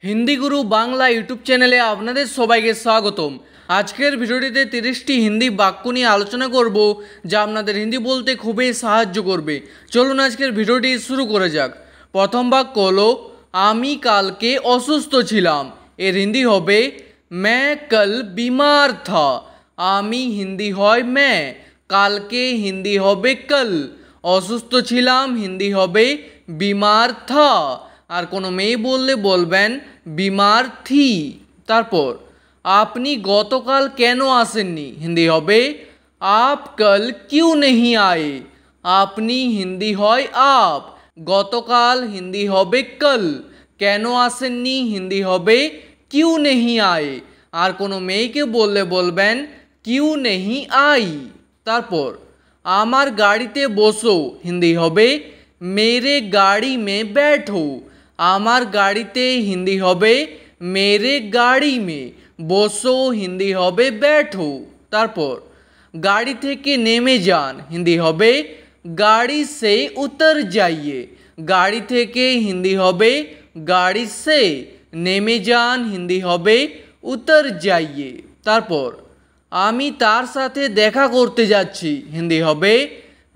हिंदी गुरु Bangla YouTube चैनले आपनादेर सबाइके स्वागतम। आजकेर भिडियोटिते 30टी हिंदी बाक्य निये आलोचना करब जा आपनादेर हिंदी बोलते खूबई साहाज्य करबे। चलुन आजकेर भिडियोटी शुरू करा जाक। प्रथम बाक्य हलो आमी कालके असुस्थ छिलाम। एर हिंदी होबे मैं कल बीमार था। आमी हिंदी हय मैं, कालके हिंदी होबे कल, असुस्थ छिलाम हिंदी होबे बीमार था। और कोनो मेये बोलले बोलबेन बीमार थी। तारपर आपनी गतकाल केनो आसेननी हिंदी होबे आप कल क्यों नहीं आए। आपनी हिंदी हय आप, गतकाल हिंदी होबे कल, केनो आसेननी हिंदी होबे क्यों नहीं आए। और कोनो मेयेके बोलले बोलबेन क्यों नहीं आई। तारपर आमार गाड़ीते बसो हिंदी होबे मेरे गाड़ी में बैठो। आमार गाड़ीते हिंदी होबे मेरे गाड़ी में, बसो हिंदी होबे बैठो। तारपर गाड़ी थेके नेमे जान हिंदी होबे गाड़ी से उतर जाइए। गाड़ी थेके हिंदी होबे गाड़ी से, नेमे जान हिंदी होबे उतर जाइए। तारपर आमी तार साथे देखा करते जाচ্ছি हिंदी होबे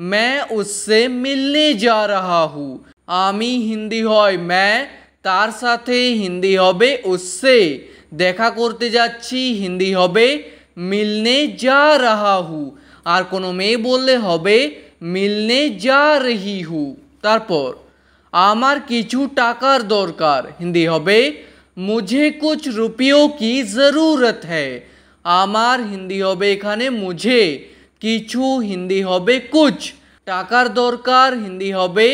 मैं उससे मिलने जा रहा हूँ। आमी हिंदी हय मैं, तार साथे हिंदी होबे उससे, देखा करते जाচ্ছি हिंदी होबे मिलने जा रहा हूँ। और कोनो मेये बोलले होबे मिलने जा रही हूँ। तारपर आमार किछु टाकार दरकार हिंदी होबे मुझे कुछ रुपयों की ज़रूरत है। आमार हिंदी होबे एखाने मुझे, किछु हिंदी होबे कुछ, टाकार दरकार हिंदी होबे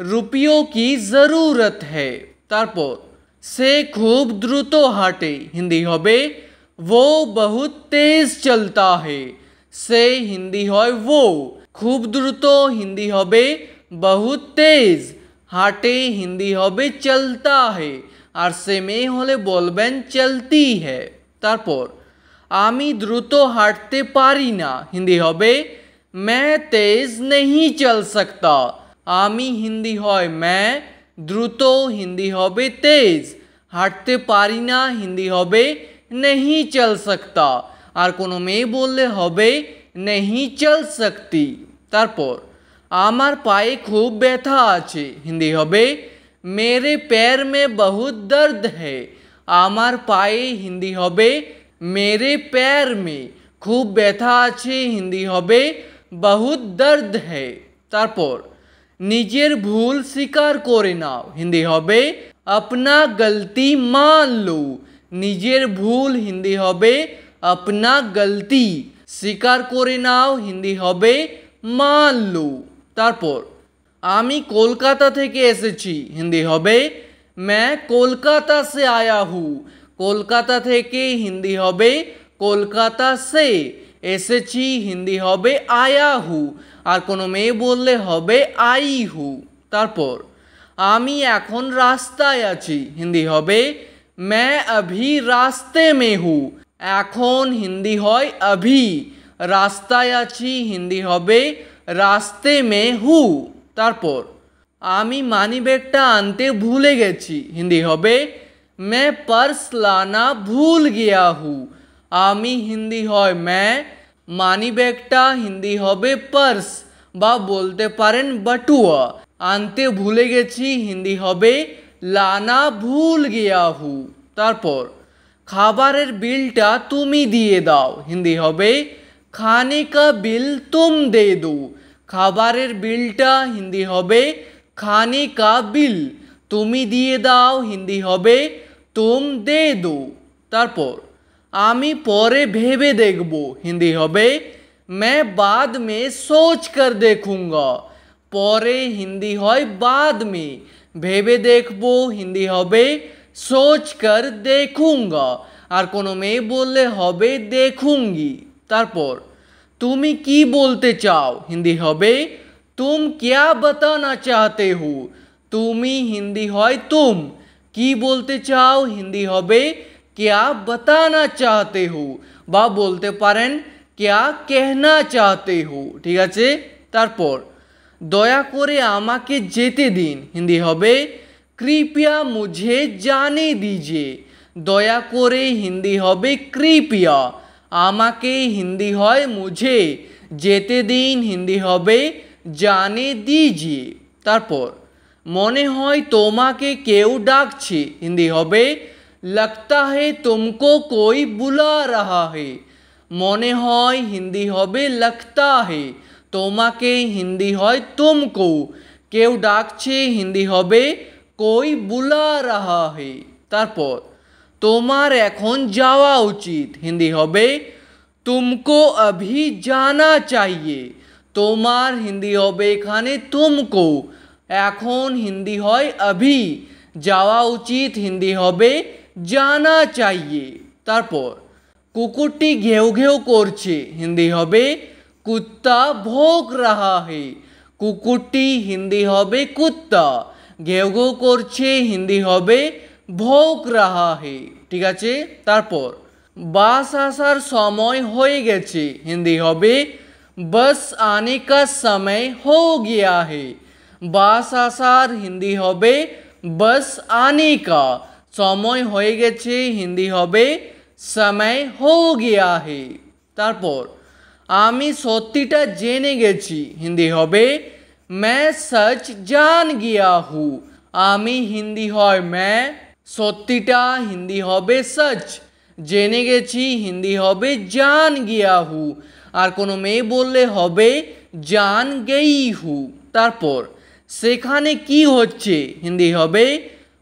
रुपयों की ज़रूरत है। तारपर से खूब द्रुत हाटे हिंदी होबे वो बहुत तेज चलता है। से हिंदी हय वो, खूब द्रुत हिंदी होबे बहुत तेज, हाटे हिंदी होबे चलता है। और से मेये होले बोलबेन चलती है। तारपर आमी द्रुत हाटते पारी ना हिंदी होबे मैं तेज नहीं चल सकता। आमी हिंदी हय मैं, द्रुत हिंदी होबे तेज, हाटते पारी ना हिंदी होबे नहीं चल सकता। और कोनो मेये बोलले होबे नहीं चल सकती। तारपर आमार पाये खूब व्यथा आछे हिंदी होबे मेरे पैर में बहुत दर्द है। आमार पाये हिंदी होबे मेरे पैर में, खूब व्यथा आछे हिंदी होबे बहुत दर्द है। तारपर निजेर भूल स्वीकार करे नाओ हिंदी होबे अपना गलती मान लो। निजेर भूल हिंदी होबे अपना गलती, स्वीकार करे नाओ हिंदी होबे मान लो। तारपर आमी कोलकाता थेके एसेছি हिंदी होबे मैं कोलकाता से आया हूँ। कोलकाता थेके हिंदी होबे कोलकाता से, एसेছি हिंदी होबे आया हूँ। और कोनो मेये बोलले होबे आई हूँ। तारपर आमी एखन रास्ताय आछि हिंदी होबे मैं अभी रास्ते में हूँ। एखन हिंदी हय अभी, रास्ताय आछि हिंदी होबे रास्ते में हूँ। तारपर आमी मानिबैगटा आनते भूले गेছি हिंदी होबे मैं पर्स लाना भूल गया हूँ। आमी हिंदी हय मैं, मानिबैगटा हिंदी होबे पर्स बा बोलते पारेन बटुआ, आनते भूले गेছি हिंदी होबे लाना भूल गया हूँ। तारपर खाबारेर बिलटा तुमी दिए दाओ हिंदी होबे खाने का बिल तुम दे दो। खाबारेर बिलटा हिंदी होबे खाने का बिल, तुमी दिए दाओ हिंदी होबे तुम दे दो। तारपर आमी परे भेबे देखबो हिंदी होबे मैं बाद में सोच कर देखूंगा। परे हिंदी हय बाद में, भेबे देखबो हिंदी होबे सोच कर देखूंगा। और कोनो मेये बोलले होबे देखूंगी। तारपर तुमी की बोलते चाओ हिंदी होबे तुम क्या बताना चाहते हो। तुमी हिंदी हय तुम, की बोलते चाओ हिंदी होबे क्या बताना चाहते हो बा बोलते पारेन क्या कहना चाहते हो। ठीक आछे। तारपर दया करे आमाके जेते दिन हिंदी होबे कृपया मुझे जाने दीजिए दया करे हिंदी होबे कृपया आमाके हिंदी হয় मुझे যেতে দিন হিন্দি হবে জানে দিজিয়ে তারপর মনে হয় তোমাকে কেউ ডাকছে হিন্দি হবে लगता है तुमको कोई बुला रहा है মনে হয় হিন্দি হবে लगता है তোমাকে হিন্দি হয় तुमको কেউ ডাকছে হিন্দি হবে कोई बुला रहा है তারপর তোমার এখন যাওয়া উচিত হিন্দি হবে तुमको अभी जाना चाहिए তোমার হিন্দি হবে এখানে तुमको এখন হিন্দি হয় अभी যাওয়া উচিত হিন্দি হবে জানা चाहिए তারপর কুকুরটি ঘেউ ঘেউ করছে হিন্দি হবে কুত্তা ভোগ রাহা হে কুকুরটি হিন্দি হবে কুত্তা ঘেউ ঘেউ করছে হিন্দি হবে ভোগ রাহা হে ঠিক আছে তারপর বাস আসার সময় হয়ে গেছে হিন্দি হবে बस आने का समय हो गया है বাস আসার হিন্দি হবে बस आने का समय হয়ে গেছে হিন্দি হবে समय हो गया है তারপর আমি সত্যিটা জেনে গেছি হিন্দি হবে मैं सच जान गया हूँ আমি হিন্দি হয় मैं সত্যিটা হিন্দি হবে सच জেনে গেছি হিন্দি হবে জান গিয়া হু আর কোনো মেয়ে বললে হবে জান গেই হু তারপর সেখানে কি হচ্ছে হিন্দি হবে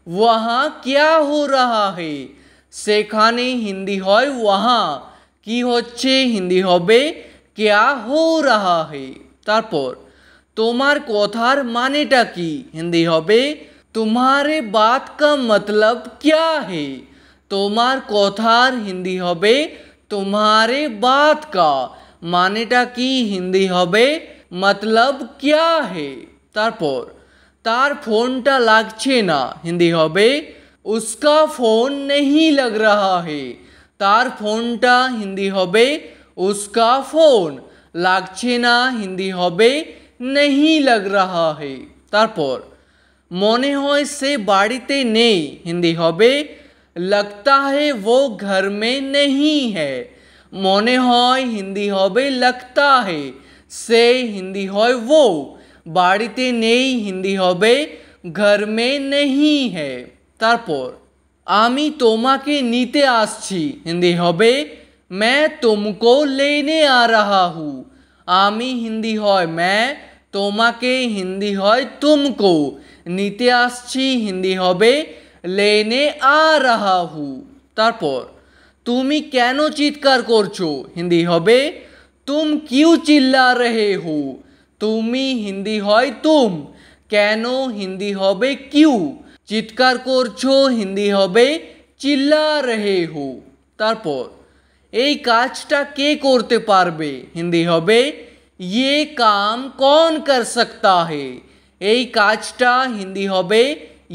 ওয়াহা ক্যা হো রাহা হে সেখানে হিন্দি হয় ওয়াহা কি হচ্ছে হিন্দি হবে ক্যা হো রাহা হে তারপর তোমার কথার মানেটা কি হিন্দি হবে तुम्हारे बात का मतलब क्या है তোমার কথার হিন্দি হবে तुम्हारे बात का মানেটা কি হিন্দি হবে मतलब क्या है তারপর তার ফোনটা লাগছে না হিন্দি হবে उसका फोन नहीं लग रहा है তার ফোনটা হিন্দি হবে उसका फोन লাগছে না হিন্দি হবে नहीं लग रहा है তারপর মনে হয় সে বাড়িতে নেই হিন্দি হবে लगता है वो घर में नहीं है মনে হয় হিন্দি হবে लगता है সে হিন্দি হয় वो বাড়িতে নেই হিন্দি হবে घर में नहीं है তারপর আমি তোমাকে নিতে আসছি হিন্দি হবে मैं तुमको लेने आ रहा हूँ আমি হিন্দি হয় मैं তোমাকে হিন্দি হয় तुमको নিতে আসছি হিন্দি হবে लेने आ रहा हूँ তারপর তুমি কেন চিৎকার করছো হিন্দি হবে तुम क्यों चिल्ला रहे हो তুমি হিন্দি হয় तुम কেন হিন্দি হবে क्यों চিৎকার করছো হিন্দি হবে চিল্লা রহে হো তারপর এই কাজটা কে করতে পারবে হিন্দি হবে ये काम कौन कर सकता है এই কাজটা হিন্দি হবে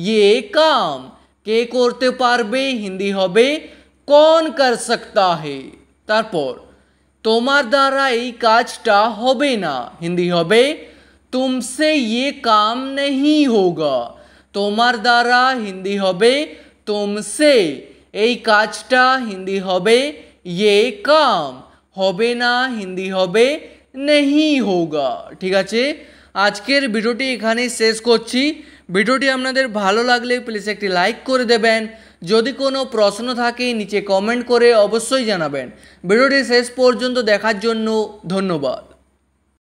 ये काम কে করতে পারবে হিন্দি হবে कौन कर सकता है তারপর তোমার দ্বারা এই কাজটা হবে না হিন্দি হবে तुमसे ये काम नहीं होगा তোমার দ্বারা হিন্দি হবে तुमसे এই কাজটা হিন্দি হবে ये काम হবে না হিন্দি হবে नहीं होगा ঠিক আছে আজকের ভিডিওটি এখানেই শেষ করছি ভিডিওটি আপনাদের ভালো লাগলে প্লিজ একটি লাইক করে দেবেন যদি কোনো প্রশ্ন থাকে নিচে কমেন্ট করে অবশ্যই জানাবেন ভিডিওটি শেষ পর্যন্ত দেখার জন্য ধন্যবাদ।